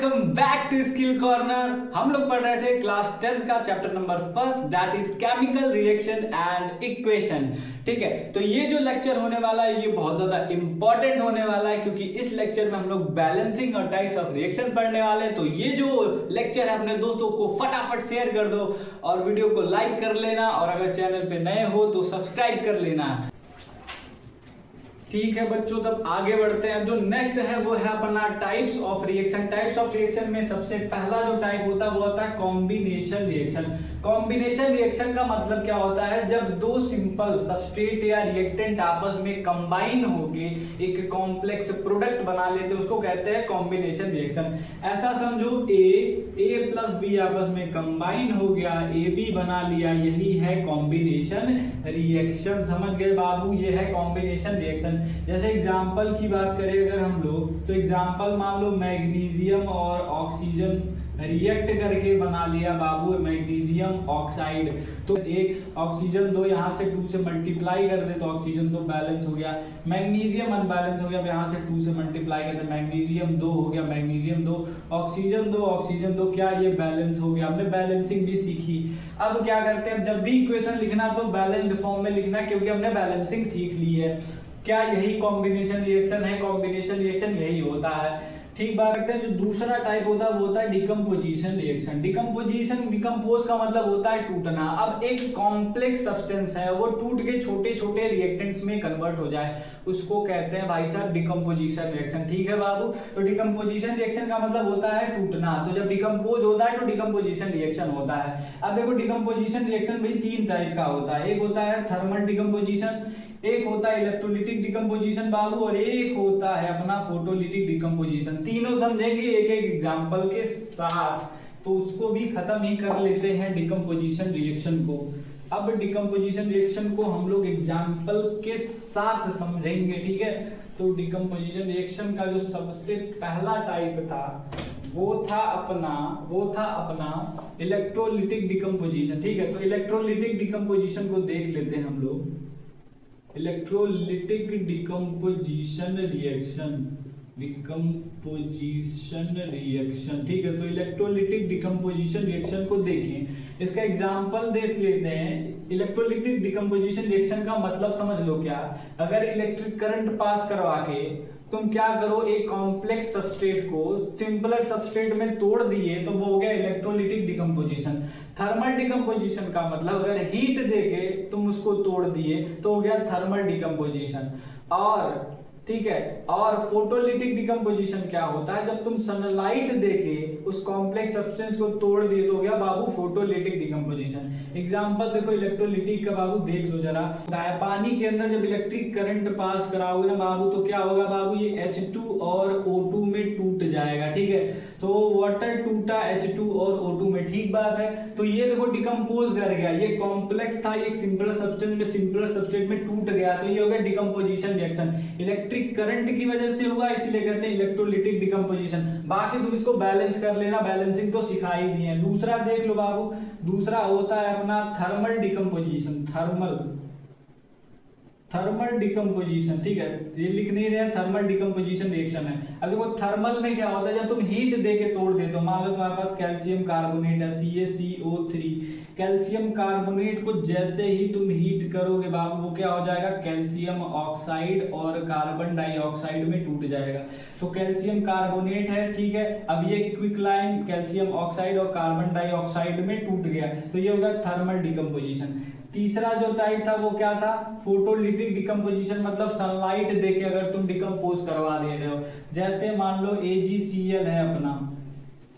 Welcome back to Skill Corner. हम लोग पढ़ रहे थे क्लास 10th का chapter number first, that is chemical reaction and equation. ठीक है, तो ये जो लेक्चर होने वाला है ये बहुत ज्यादा इंपॉर्टेंट होने वाला है, क्योंकि इस लेक्चर में हम लोग बैलेंसिंग और टाइप्स ऑफ रिएक्शन पढ़ने वाले हैं। तो ये जो लेक्चर है अपने दोस्तों को फटाफट शेयर कर दो और वीडियो को लाइक कर लेना, और अगर चैनल पे नए हो तो सब्सक्राइब कर लेना। ठीक है बच्चों, तब आगे बढ़ते हैं। जो नेक्स्ट है वो है अपना types of reaction. Types of reaction में सबसे पहला जो टाइप होता है वो होता है कॉम्बिनेशन रिएक्शन। कॉम्बिनेशन रिएक्शन का मतलब क्या होता है? जब दो सिंपल सबस्ट्रेट या रिएक्टेंट आपस में कंबाइन होके एक कॉम्प्लेक्स प्रोडक्ट बना लेते हैं, उसको कहते हैं कॉम्बिनेशन रिएक्शन। ऐसा समझो ए प्लस बी आपस में कंबाइन हो गया, ए बी बना लिया, यही है कॉम्बिनेशन रिएक्शन। समझ गए बाबू, ये है कॉम्बिनेशन रिएक्शन। जैसे एग्जांपल की बात करें अगर हम लोग, तो एग्जांपल मान लो मैग्नीशियम और ऑक्सीजन रिएक्ट करके बना लिया बाबू मैग्नीशियम ऑक्साइड। तो एक ऑक्सीजन 2 यहाँ से 2 से मल्टीप्लाई कर दे तो ऑक्सीजन 2 बैलेंस हो गया, मैग्नीशियम अनबैलेंस हो गया, यहाँ से 2 से मल्टीप्लाई कर दे मैग्नीशियम 2 हो गया, मैग्नीशियम 2 ऑक्सीजन 2 ऑक्सीजन 2, क्या ये बैलेंस हो गया। हमने बैलेंसिंग भी सीखी। अब क्या करते हैं, जब भी इक्वेशन लिखना तो बैलेंस्ड फॉर्म में लिखना, क्योंकि हमने बैलेंसिंग सीख ली है। क्या यही कॉम्बिनेशन रिएक्शन है? कॉम्बिनेशन रिएक्शन यही होता है। ठीक बात करते हैं। जो दूसरा टाइप होता है वो होता है डिकम्पोजिशन रिएक्शन। डिकम्पोज का मतलब होता है टूटना। अब एक कॉम्प्लेक्स सब्सटेंस है वो टूट के छोटे छोटे रिएक्टेंट्स में कन्वर्ट हो जाए, उसको कहते हैं भाई साहब डिकम्पोजिशन रिएक्शन। ठीक है बाबू, तो डिकम्पोजिशन रिएक्शन का मतलब होता है टूटना। तो जब डिकम्पोज होता है तो डिकम्पोजिशन रिएक्शन होता है। अब देखो डिकम्पोजिशन रिएक्शन भाई 3 टाइप का होता है। एक होता है थर्मल डिकम्पोजिशन, एक होता है इलेक्ट्रोलिटिक डिकम्पोजिशन बाबू, और एक होता है अपना फोटोलिटिक डिकम्पोजिशन। तीनों समझेंगे एक एक एग्जांपल के साथ, तो उसको भी खत्म ही कर लेते हैं डिकम्पोजिशन रिएक्शन को। अब डिकम्पोजिशन रिएक्शन को हम लोग एग्जांपल के साथ समझेंगे। ठीक है, तो डिकम्पोजिशन रिएक्शन का जो सबसे पहला टाइप था वो था अपना इलेक्ट्रोलिटिक डिकम्पोजिशन। ठीक है, तो इलेक्ट्रोलिटिक डिकम्पोजिशन को देख लेते हैं हम लोग। Electrolytic decomposition reaction. ठीक है, तो इलेक्ट्रोलिटिक डिकम्पोजिशन रिएक्शन को देखें, इसका एग्जांपल देख लेते हैं। इलेक्ट्रोलिटिक डिकम्पोजिशन रिएक्शन का मतलब समझ लो क्या। अगर इलेक्ट्रिक करंट पास करवा के तुम क्या करो, एक कॉम्प्लेक्स सबस्ट्रेट को सिंपलर सबस्ट्रेट में तोड़ दिए तो वो हो गया इलेक्ट्रोलिटिक डिकम्पोजिशन। थर्मल डिकम्पोजिशन का मतलब अगर हीट देके तुम उसको तोड़ दिए तो हो गया थर्मल डिकम्पोजिशन। और ठीक है, और फोटोलिटिक डिकम्पोजिशन क्या होता है? जब तुम सनलाइट देके उस कॉम्प्लेक्स सब्सटेंस को तोड़ दिए तो हो गया बाबू फोटोलिटिक डिकम्पोजिशन। एग्जांपल देखो इलेक्ट्रोलिटिक का बाबू देख लो जरा। पानी के अंदर जब इलेक्ट्रिक करंट पास कराओगे ना बाबू तो क्या होगा बाबू, ये H2 और O2 में टूट जाएगा। ठीक है, तो वाटर टूटा H2 और O2 में। ठीक बात है, तो ये देखो डिकम्पोज कर गया। ये कॉम्प्लेक्स था, एक सिंपल सब्सटेंस में सिंपल सबस्ट्रेट में टूट गया, तो ये हो गया डिकम्पोजिशन रिएक्शन। इलेक्ट्रिक करंट की वजह से हुआ, इसलिए कहते हैं इलेक्ट्रोलिटिक डिकम्पोजिशन। बाकी तुम इसको बैलेंस कर लेना, बैलेंसिंग तो सिखा ही दी है। दूसरा देख लो बाबू, दूसरा होता है अपना थर्मल डिकम्पोजिशन। Thermal decomposition. ठीक है, ये लिख नहीं रहे, थर्मल डिकम्पोजिशन रिएक्शन है। अब देखो थर्मल में क्या होता है, जब तुम हीट देके तोड़ देते हो, मान लो तुम्हारे पास कैल्शियम कार्बोनेट है CaCO3। कैल्शियम कार्बोनेट को जैसे ही तुम हीट करोगे बाबू वो क्या हो जाएगा, कैल्शियम ऑक्साइड और कार्बन डाइऑक्साइड में टूट जाएगा। तो कैल्शियम कार्बोनेट है, ठीक है, अब ये क्विकलाइन कैल्शियम ऑक्साइड और कार्बन डाइऑक्साइड में टूट गया, तो ये होगा थर्मल डिकम्पोजिशन। तीसरा जो टाइप था वो क्या था, फोटोलिटिक डिकम्पोजिशन। मतलब सनलाइट देके अगर तुम डिकम्पोज करवा दे रहे हो, जैसे मान लो AgCl है अपना,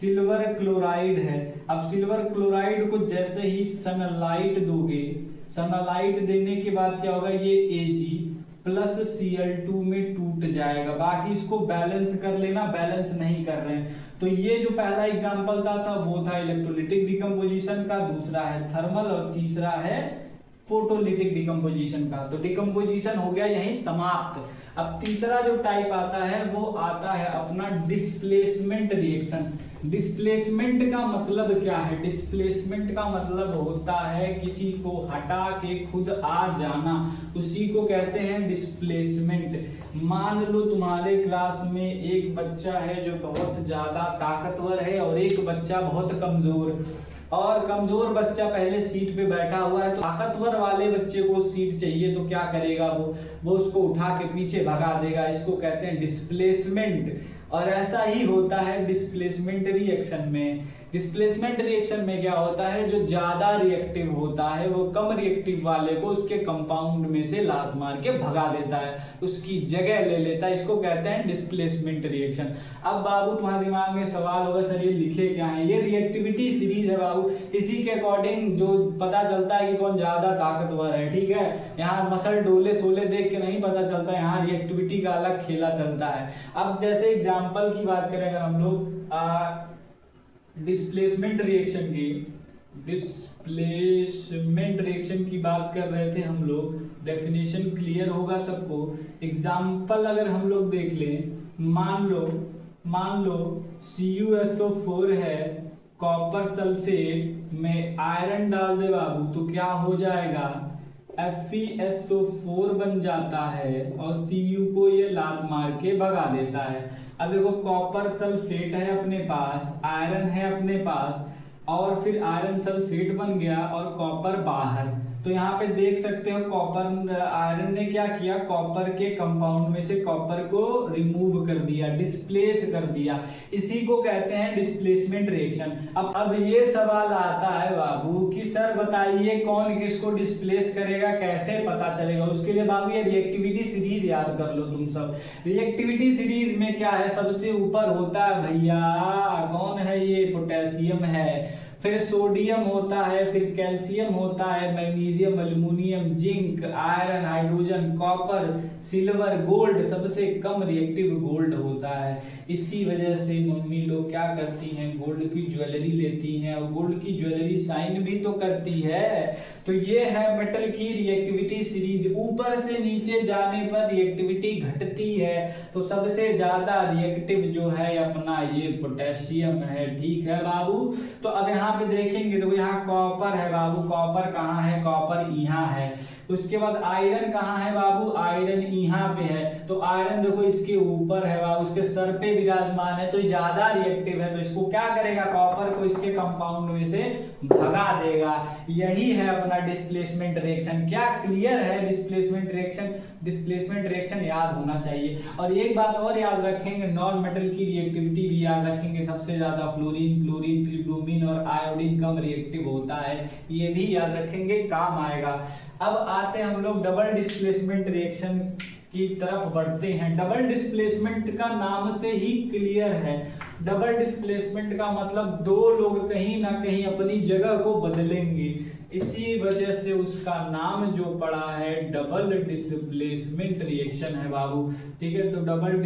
सिल्वर क्लोराइड है। अब सिल्वर क्लोराइड को जैसे ही सनलाइट दोगे, सनलाइट देने के बाद क्या होगा, ये Ag प्लस Cl2 में टूट जाएगा। बाकी इसको बैलेंस कर लेना, बैलेंस नहीं कर रहे हैं। तो ये जो पहला एग्जांपल था वो था इलेक्ट्रोलिटिक डिकम्पोजिशन का, दूसरा है थर्मल और तीसरा है फोटोलिटिक डिकम्पोजिशन का। तो डिकम्पोजिशन हो गया यही समाप्त। अब तीसरा जो टाइप आता है वो आता है अपना डिस्प्लेसमेंट रिएक्शन। डिस्प्लेसमेंट का मतलब क्या है? डिस्प्लेसमेंट का मतलब होता है किसी को हटा के खुद आ जाना, उसी को कहते हैं डिस्प्लेसमेंट। मान लो तुम्हारे क्लास में एक बच्चा है जो बहुत ज्यादा ताकतवर है और एक बच्चा बहुत कमजोर, और कमजोर बच्चा पहले सीट पे बैठा हुआ है, तो ताकतवर वाले बच्चे को सीट चाहिए तो क्या करेगा वो उसको उठा के पीछे भगा देगा। इसको कहते हैं डिस्प्लेसमेंट। और ऐसा ही होता है डिस्प्लेसमेंट रिएक्शन में। डिस्प्लेसमेंट रिएक्शन में क्या होता है, जो ज्यादा रिएक्टिव होता है वो कम रिएक्टिव वाले को उसके कंपाउंड में से लात मार के भगा देता है, उसकी जगह ले लेता है। इसको कहते हैं डिस्प्लेसमेंट रिएक्शन। अब बाबू तुम्हारे दिमाग में सवाल होगा, सर ये लिखे क्या है? ये रिएक्टिविटी सीरीज है बाबू, इसी के अकॉर्डिंग जो पता चलता है कि कौन ज्यादा ताकतवर है। ठीक है, यहाँ मसल डोले सोले देख के नहीं पता चलता, यहाँ रिएक्टिविटी का अलग खेला चलता है। अब जैसे एग्जाम्पल की बात करें अगर हम लोग डिस्प्लेसमेंट रिएक्शन की बात कर रहे थे हम लोग, डेफिनेशन क्लियर होगा सबको। एग्जाम्पल अगर हम लोग देख लें, मान लो CuSO4 है, कॉपर सल्फेट में आयरन डाल दे बाबू तो क्या हो जाएगा, FeSO4 बन जाता है और Cu को ये लात मार के भगा देता है। अब देखो कॉपर सल्फेट है अपने पास, आयरन है अपने पास, और फिर आयरन सल्फेट बन गया और कॉपर बाहर। तो यहाँ पे देख सकते हो आयरन ने क्या किया, कॉपर के कंपाउंड में से कॉपर को रिमूव कर दिया, डिस्प्लेस कर दिया। इसी को कहते हैं डिस्प्लेसमेंट रिएक्शन। अब ये सवाल आता है बाबू कि सर बताइए कौन किसको डिस्प्लेस करेगा, कैसे पता चलेगा? उसके लिए बाबू ये रिएक्टिविटी सीरीज याद कर लो तुम सब। रिएक्टिविटी सीरीज में क्या है, सबसे ऊपर होता है भैया कौन है, ये पोटेशियम है, फिर सोडियम होता है, फिर कैल्शियम होता है, magnesium, aluminium, zinc, iron, hydrogen, copper, silver, gold. सबसे कम रिएक्टिव गोल्ड होता है। इसी वजह से मम्मी लोग क्या करती हैं, गोल्ड की ज्वेलरी लेती हैं, और गोल्ड की ज्वेलरी शाइन भी तो करती है। तो ये है मेटल की रिएक्टिविटी सीरीज। ऊपर से नीचे जाने पर रिएक्टिविटी घटती है, तो सबसे ज्यादा रिएक्टिव जो है अपना ये पोटेशियम है। ठीक है बाबू, तो अब यहाँ पे देखेंगे तो यहाँ कॉपर है बाबू, कॉपर कहाँ है, कॉपर यहाँ है। उसके बाद आयरन कहाँ है बाबू, आयरन यहाँ पे है। तो आयरन देखो इसके ऊपर है बाबू, उसके सर पे विराजमान है, तो ज्यादा रिएक्टिव है, तो इसको क्या करेगा, कॉपर को इसके कंपाउंड में से भगा देगा। यही है अपना डिस्प्लेसमेंट रिएक्शन। क्या क्लियर है? डिस्प्लेसमेंट रिएक्शन याद होना चाहिए। और एक बात और याद रखेंगे, नॉन मेटल की रिएक्टिविटी भी याद रखेंगे। सबसे ज्यादा फ्लोरीन, क्लोरीन, फिर ब्रोमीन और आयोडीन कम रिएक्टिव होता है, ये भी याद रखेंगे, काम आएगा। अब आते हैं हम लोग डबल डिस्प्लेसमेंट रिएक्शन की तरफ बढ़ते हैं। डबल डिस्प्लेसमेंट का नाम से ही क्लियर है। डबल डिस्प्लेसमेंट का मतलब दो लोग कहीं ना कहीं अपनी जगह को बदलेंगे, इसी वजह से उसका नाम जो पड़ा है डबल डिस्प्लेसमेंट रिएक्शन है बाबू। ठीक है, तो डबल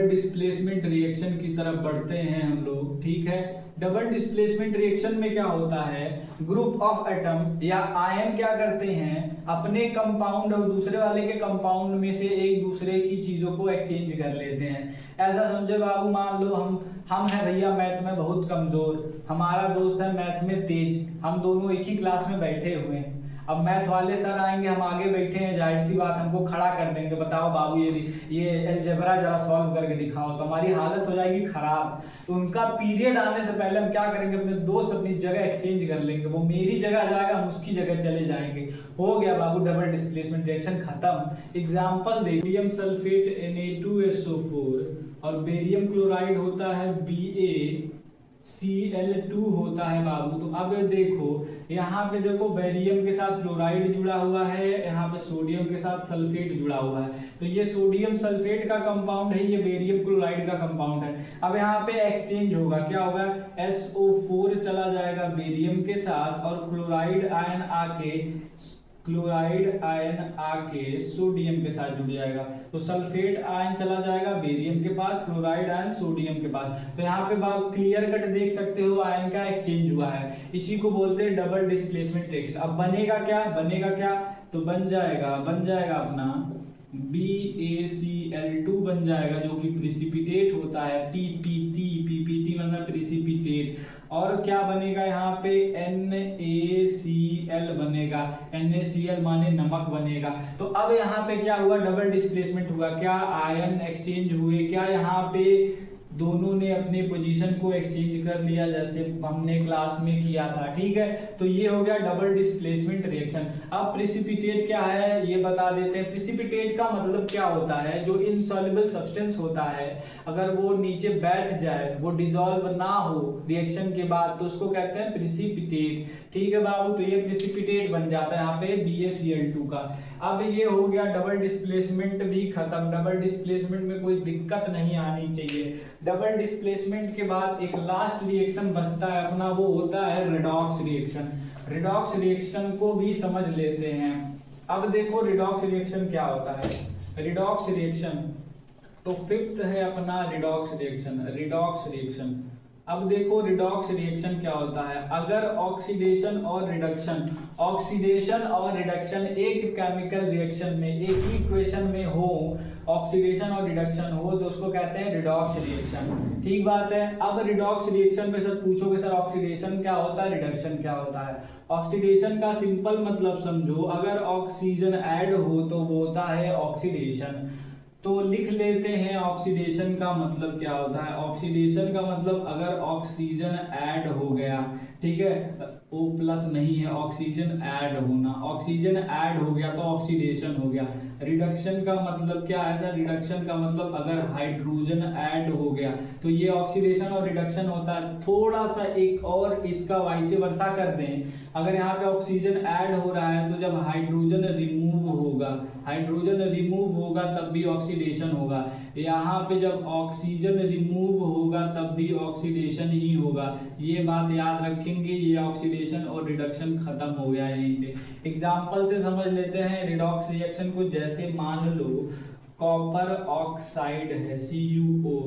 डिस्प्लेसमेंट रिएक्शन की तरफ बढ़ते हैं हम लोग। ठीक है, डबल डिस्प्लेसमेंट रिएक्शन में क्या होता है, ग्रुप ऑफ एटम या आयन क्या करते हैं, अपने कंपाउंड और दूसरे वाले के कंपाउंड में से एक दूसरे की चीजों को एक्सचेंज कर लेते हैं। ऐसा समझो बाबू, मान लो हम हैं भैया मैथ में बहुत कमजोर, हमारा दोस्त है मैथ में तेज, हम दोनों एक ही क्लास में बैठे हुए हैं। अब मैथ वाले सर आएंगे, हम आगे बैठे हैं, जाहिर सी बात हमको खड़ा कर देंगे, बताओ बाबू ये अलजेब्रा जरा सॉल्व करके दिखाओ, तो हमारी हालत हो जाएगी खराब। तो उनका पीरियड आने से पहले हम क्या करेंगे, अपने दोस्त अपनी जगह एक्सचेंज कर लेंगे, वो मेरी जगह जाएगा, हम उसकी जगह चले जाएंगे। हो गया बाबू डबल डिस्प्लेसमेंट रिएक्शन खत्म। एग्जाम्पल दे, बेरियम सल्फेट Na2SO4 और बेरियम क्लोराइड होता है BaCl2 होता है बाबू। तो अब देखो यहाँ पे देखो बेरियम के साथ क्लोराइड जुड़ा हुआ है, यहाँ पे सोडियम के साथ सल्फेट जुड़ा हुआ है। तो ये सोडियम सल्फेट का कंपाउंड है, ये बेरियम क्लोराइड का कंपाउंड है। अब यहाँ पे एक्सचेंज होगा, क्या होगा, SO4 चला जाएगा बेरियम के साथ और क्लोराइड आयन आके क्लोराइड आयन आके सोडियम के साथ जुड़ जाएगा, तो सल्फेट आयन चला जाएगा बेरियम के पास, क्लोराइड आयन सोडियम के पास। तो यहाँ पे आप क्लियर कट देख सकते हो आयन का एक्सचेंज हुआ है, इसी को बोलते हैं डबल डिस्प्लेसमेंट रिएक्शन। अब बनेगा क्या, तो बन जाएगा अपना BaCl2 बन जाएगा, जो कि प्रिसिपिटेट होता है, पीपीटी मतलब प्रिसिपिटेट। और क्या बनेगा यहाँ पे NaCl बनेगा, NaCl माने नमक बनेगा। तो अब यहाँ पे क्या हुआ, डबल डिस्प्लेसमेंट हुआ, क्या आयन एक्सचेंज हुए, क्या यहाँ पे दोनों ने अपने पोजीशन को एक्सचेंज कर लिया, जैसे हमने क्लास में किया था, ठीक है। तो ये हो गया डबल डिस्प्लेसमेंट रिएक्शन। अब प्रिसिपिटेट क्या है ये बता देते हैं। प्रिसिपिटेट का मतलब क्या होता है, जो इनसॉल्युबल सब्सटेंस होता है, अगर वो नीचे बैठ जाए, वो डिसॉल्व ना हो रिएक्शन के बाद, तो उसको कहते हैं प्रिसिपिटेट, ठीक है बाबू। तो ये प्रिसिपिटेट बन जाता है यहाँ पे BaCl2 का। अब ये हो गया डबल डिस्प्लेसमेंट भी खत्म, डबल डिस्प्लेसमेंट में कोई दिक्कत नहीं आनी चाहिए। डबल डिस्प्लेसमेंट के बाद एक लास्ट रिएक्शन बचता है अपना, वो होता है रिडॉक्स रिएक्शन। रिडॉक्स रिएक्शन को भी समझ लेते हैं। अब देखो रिडॉक्स रिएक्शन क्या होता है। रिडॉक्स रिएक्शन तो फिफ्थ है अपना रिडॉक्स रिएक्शन। अब देखो रिडॉक्स रिएक्शन क्या होता है। अगर ऑक्सीडेशन और रिडक्शन एक केमिकल रिएक्शन में, एक ही इक्वेशन में हो, ऑक्सीडेशन और रिडक्शन हो, तो उसको कहते हैं रिडॉक्स रिएक्शन, ठीक बात है। अब रिडॉक्स रिएक्शन में सर पूछोगे सर ऑक्सीडेशन क्या होता है, रिडक्शन क्या होता है। ऑक्सीडेशन का सिंपल मतलब समझो, अगर ऑक्सीजन ऐड हो तो वो होता है ऑक्सीडेशन। तो लिख लेते हैं ऑक्सीडेशन का मतलब क्या होता है। ऑक्सीडेशन का मतलब अगर ऑक्सीजन ऐड हो गया, ठीक है, O प्लस नहीं है, ऑक्सीजन ऐड होना, ऑक्सीजन ऐड हो गया तो ऑक्सीडेशन हो गया। रिडक्शन का मतलब क्या है सर, रिडक्शन का मतलब अगर हाइड्रोजन ऐड हो गया तो ये ऑक्सीडेशन और रिडक्शन होता है। थोड़ा सा एक और इसका वाइस वर्सा कर दें, अगर यहाँ पे ऑक्सीजन ऐड हो रहा है तो जब हाइड्रोजन रिमूव होगा तब भी ऑक्सीडेशन होगा। यहाँ पे जब ऑक्सीजन रिमूव होगा तब भी ऑक्सीडेशन ही होगा। ये बात याद रखेंगे, ये ऑक्सीडेशन और रिडक्शन खत्म हो गया यहीं पे। एग्जांपल से समझ लेते हैं रिडॉक्स रिएक्शन को। जैसे मान लो कॉपर ऑक्साइड है CuO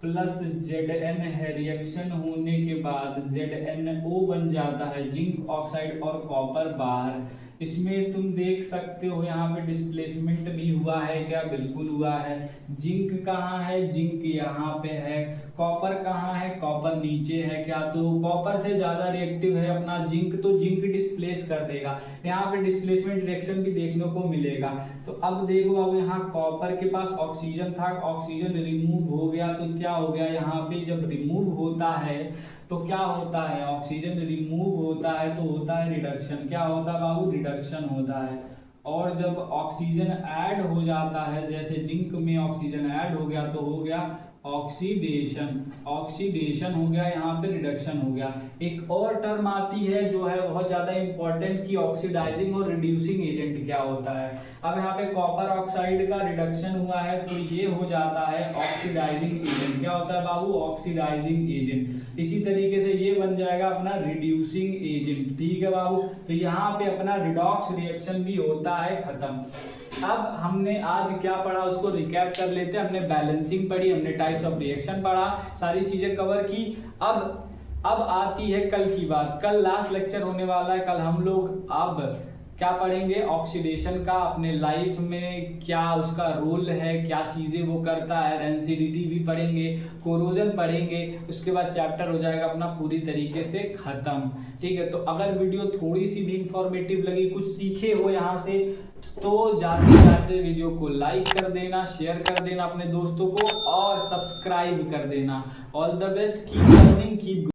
प्लस Zn है, रिएक्शन होने के बाद ZnO बन जाता है, जिंक ऑक्साइड और कॉपर बाहर। इसमें तुम देख सकते हो यहाँ पे डिस्प्लेसमेंट भी हुआ है क्या, बिल्कुल हुआ है। जिंक कहाँ है, जिंक यहाँ पे है। कॉपर कहाँ है, कॉपर नीचे है क्या, तो कॉपर से ज्यादा रिएक्टिव है अपना जिंक, तो जिंक डिस्प्लेस कर देगा। यहाँ पे डिस्प्लेसमेंट रिएक्शन भी देखने को मिलेगा। तो अब देखो, अब यहाँ कॉपर के पास ऑक्सीजन था, ऑक्सीजन रिमूव हो गया तो क्या हो गया, यहाँ पे जब रिमूव होता है तो क्या होता है, ऑक्सीजन रिमूव होता है तो होता है रिडक्शन। क्या होता है बाबू, रिडक्शन होता है। और जब ऑक्सीजन ऐड हो जाता है, जैसे जिंक में ऑक्सीजन ऐड हो गया तो हो गया ऑक्सीडेशन हो गया, यहाँ पे रिडक्शन हो गया। एक और टर्म आती है जो है बहुत ज्यादा इंपॉर्टेंट की ऑक्सीडाइजिंग और रिड्यूसिंग एजेंट क्या होता है। अब यहाँ पे कॉपर ऑक्साइड का रिडक्शन हुआ है तो ये हो जाता है ऑक्सीडाइजिंग एजेंट। क्या होता है बाबू, ऑक्सीडाइजिंग एजेंट। इसी तरीके से ये बन जाएगा अपना रिड्यूसिंग एजेंट, ठीक है बाबू। तो यहाँ पे अपना रिडॉक्स रिएक्शन भी होता है खत्म। अब हमने आज क्या पढ़ा उसको रिकैप कर लेते हैं। हमने बैलेंसिंग पढ़ी, हमने टाइप्स ऑफ रिएक्शन पढ़ा, सारी चीजें कवर की। अब आती है कल की बात। कल लास्ट लेक्चर होने वाला है। कल हम लोग अब क्या पढ़ेंगे, ऑक्सीडेशन का अपने लाइफ में क्या उसका रोल है, क्या चीजें वो करता है, रेंसिडिटी भी पढ़ेंगे, कोरोजन पढ़ेंगे। उसके बाद चैप्टर हो जाएगा अपना पूरी तरीके से खत्म, ठीक है। तो अगर वीडियो थोड़ी सी भी इंफॉर्मेटिव लगी, कुछ सीखे हो यहाँ से, तो जाते जाते वीडियो को लाइक कर देना, शेयर कर देना अपने दोस्तों को और सब्सक्राइब कर देना। All the best, keep learning, keep